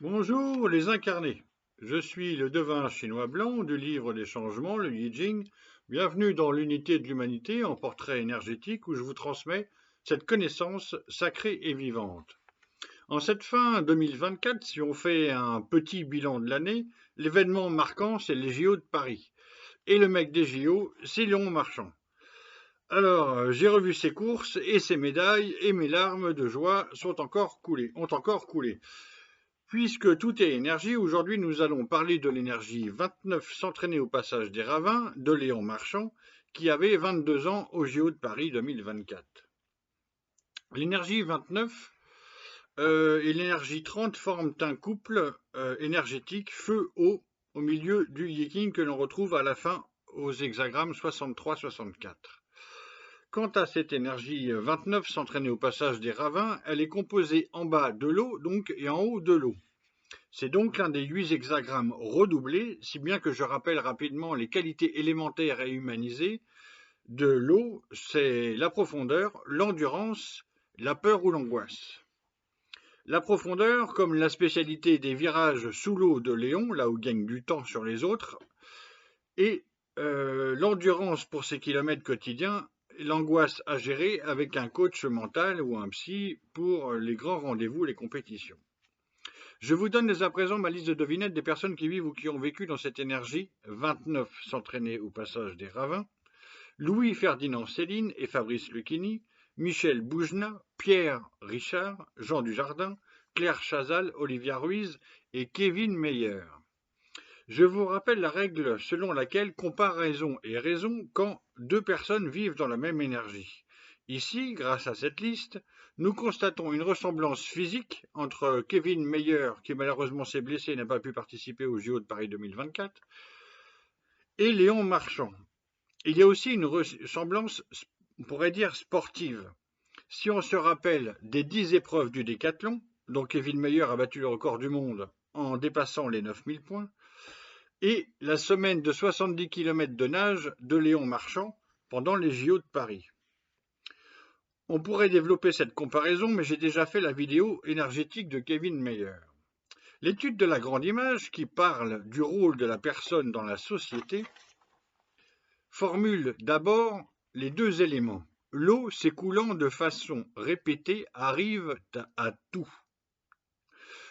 Bonjour les incarnés, je suis le devin chinois blanc du livre des changements, le Yi Jing. Bienvenue dans l'unité de l'humanité en portrait énergétique où je vous transmets cette connaissance sacrée et vivante. En cette fin 2024, si on fait un petit bilan de l'année, l'événement marquant c'est les JO de Paris. Et le mec des JO, c'est Léon Marchand. Alors, j'ai revu ses courses et ses médailles et mes larmes de joie ont encore coulé. Puisque tout est énergie, aujourd'hui nous allons parler de l'énergie 29 s'entraîner au passage des ravins de Léon Marchand, qui avait 22 ans au JO de Paris 2024. L'énergie 29 et l'énergie 30 forment un couple énergétique feu-eau au milieu du Yiking que l'on retrouve à la fin aux hexagrammes 63-64. Quant à cette énergie 29 s'entraîner au passage des ravins, elle est composée en bas de l'eau donc et en haut de l'eau. C'est donc l'un des 8 hexagrammes redoublés, si bien que je rappelle rapidement les qualités élémentaires et humanisées de l'eau, c'est la profondeur, l'endurance, la peur ou l'angoisse. La profondeur, comme la spécialité des virages sous l'eau de Léon, là où gagne du temps sur les autres, et l'endurance pour ses kilomètres quotidiens, l'angoisse à gérer avec un coach mental ou un psy pour les grands rendez-vous, les compétitions. Je vous donne dès à présent ma liste de devinettes des personnes qui vivent ou qui ont vécu dans cette énergie. 29 s'entraîner au passage des ravins. Louis-Ferdinand Céline et Fabrice Lucchini. Michel Boujna, Pierre Richard, Jean Dujardin, Claire Chazal, Olivia Ruiz et Kevin Meyer. Je vous rappelle la règle selon laquelle comparaison est raison quand deux personnes vivent dans la même énergie. Ici, grâce à cette liste, nous constatons une ressemblance physique entre Kevin Meyer, qui malheureusement s'est blessé et n'a pas pu participer aux JO de Paris 2024, et Léon Marchand. Il y a aussi une ressemblance, on pourrait dire, sportive. Si on se rappelle des 10 épreuves du décathlon, dont Kevin Meyer a battu le record du monde en dépassant les 9000 points, et la semaine de 70 km de nage de Léon Marchand pendant les JO de Paris. On pourrait développer cette comparaison, mais j'ai déjà fait la vidéo énergétique de Kevin Meyer. L'étude de la grande image, qui parle du rôle de la personne dans la société, formule d'abord les deux éléments. L'eau s'écoulant de façon répétée arrive à tout.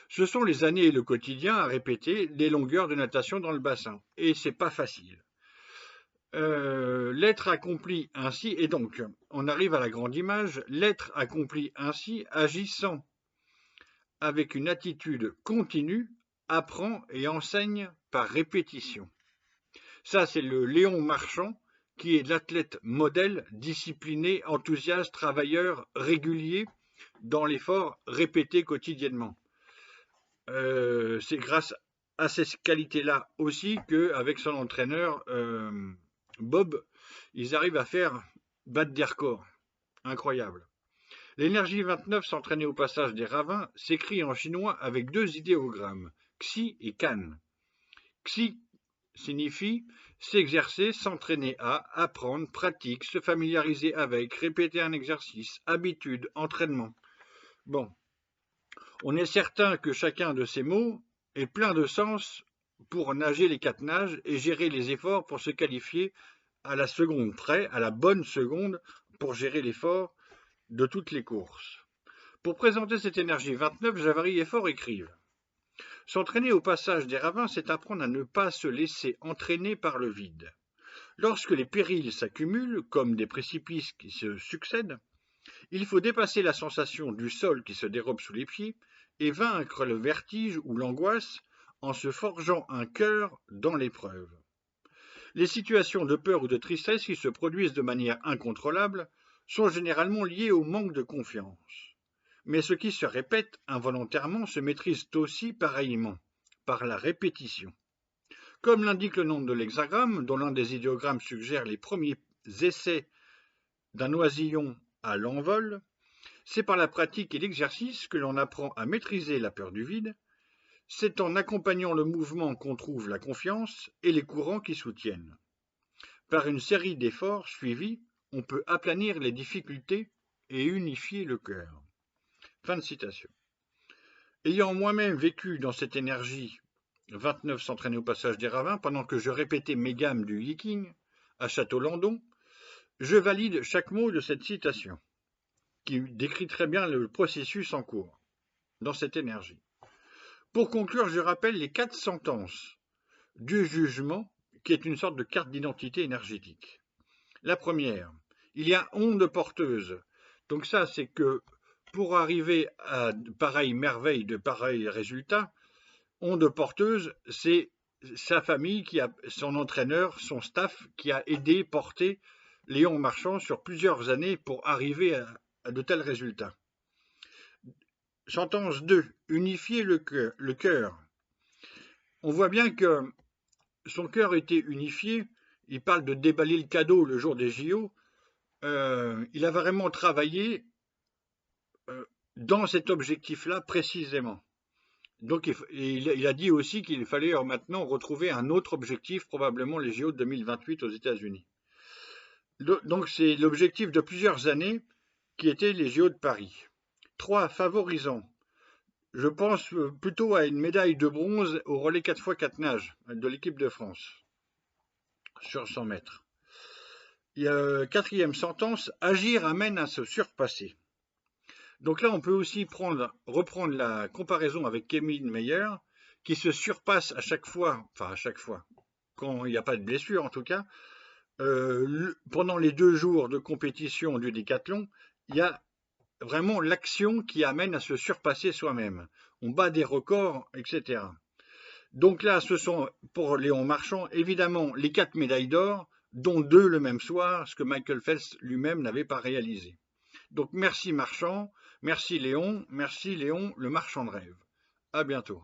Ce sont les années et le quotidien à répéter les longueurs de natation dans le bassin. Et c'est pas facile. L'être accompli ainsi, et donc on arrive à la grande image, l'être accompli ainsi, agissant avec une attitude continue, apprend et enseigne par répétition. Ça, c'est le Léon Marchand, qui est l'athlète modèle, discipliné, enthousiaste, travailleur, régulier, dans l'effort répété quotidiennement. C'est grâce à ces qualités-là aussi qu'avec son entraîneur Bob, ils arrivent à faire battre des records. Incroyable. L'énergie 29 s'entraîner au passage des ravins s'écrit en chinois avec deux idéogrammes, Xi et Kan. Xi signifie s'exercer, s'entraîner à, apprendre, pratique, se familiariser avec, répéter un exercice, habitude, entraînement. Bon, on est certain que chacun de ces mots est plein de sens pour nager les 4 nages et gérer les efforts pour se qualifier à la seconde près, à la bonne seconde, pour gérer l'effort de toutes les courses. Pour présenter cette énergie 29, Javary et Fort écrivent: s'entraîner au passage des ravins, c'est apprendre à ne pas se laisser entraîner par le vide. Lorsque les périls s'accumulent, comme des précipices qui se succèdent, il faut dépasser la sensation du sol qui se dérobe sous les pieds et vaincre le vertige ou l'angoisse en se forgeant un cœur dans l'épreuve. Les situations de peur ou de tristesse qui se produisent de manière incontrôlable sont généralement liées au manque de confiance. Mais ce qui se répète involontairement se maîtrise aussi pareillement, par la répétition. Comme l'indique le nom de l'hexagramme, dont l'un des idéogrammes suggère les premiers essais d'un oisillon à l'envol, c'est par la pratique et l'exercice que l'on apprend à maîtriser la peur du vide. C'est en accompagnant le mouvement qu'on trouve la confiance et les courants qui soutiennent. Par une série d'efforts suivis, on peut aplanir les difficultés et unifier le cœur. Fin de citation. Ayant moi-même vécu dans cette énergie 29 s'entraîner au passage des ravins pendant que je répétais mes gammes du Yiking à Château-Landon, je valide chaque mot de cette citation, qui décrit très bien le processus en cours dans cette énergie. Pour conclure, je rappelle les 4 sentences du jugement, qui est une sorte de carte d'identité énergétique. La première, il y a onde porteuse. Donc ça, c'est que pour arriver à pareille merveille, de pareils résultats, onde porteuse, c'est sa famille, qui a son entraîneur, son staff, qui a aidé, porté Léon Marchand sur plusieurs années pour arriver à de tels résultats. Sentence 2, unifier le cœur. On voit bien que son cœur était unifié. Il parle de déballer le cadeau le jour des JO. Il a vraiment travaillé dans cet objectif-là précisément. Donc il a dit aussi qu'il fallait maintenant retrouver un autre objectif, probablement les JO de 2028 aux États-Unis. Donc c'est l'objectif de plusieurs années qui était les JO de Paris. 3. Favorisant. Je pense plutôt à une médaille de bronze au relais 4x4 nage de l'équipe de France sur 100 mètres. Il y a 4e sentence, agir amène à se surpasser. Donc là, on peut aussi reprendre la comparaison avec Kevin Mayer, qui se surpasse à chaque fois, quand il n'y a pas de blessure en tout cas, pendant les 2 jours de compétition du décathlon, il y a vraiment l'action qui amène à se surpasser soi-même. On bat des records, etc. Donc là, ce sont pour Léon Marchand, évidemment, les 4 médailles d'or, dont 2 le même soir, ce que Michael Phelps lui-même n'avait pas réalisé. Donc merci Marchand, merci Léon, le marchand de rêve. À bientôt.